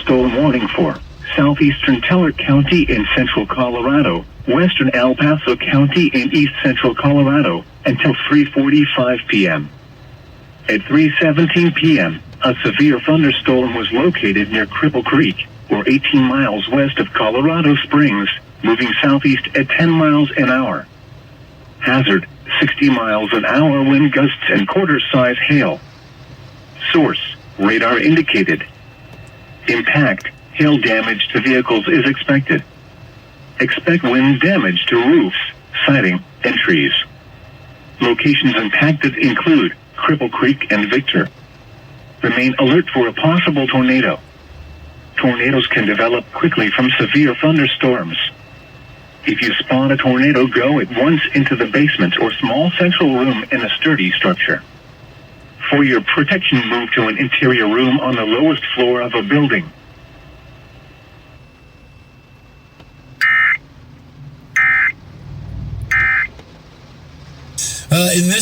thunderstorm warning for southeastern Teller County in central Colorado, western El Paso County in east central Colorado, until 3:45 p.m. At 3:17 p.m., a severe thunderstorm was located near Cripple Creek, or 18 miles west of Colorado Springs, moving southeast at 10 miles an hour. Hazard, 60 miles an hour wind gusts and quarter-size hail. Source, radar indicated. Impact, hail damage to vehicles is expected. Expect wind damage to roofs, siding, and trees. Locations impacted include Cripple Creek and Victor. Remain alert for a possible tornado. Tornadoes can develop quickly from severe thunderstorms. If you spot a tornado, go at once into the basement or small central room in a sturdy structure. For your protection, move to an interior room on the lowest floor of a building. In this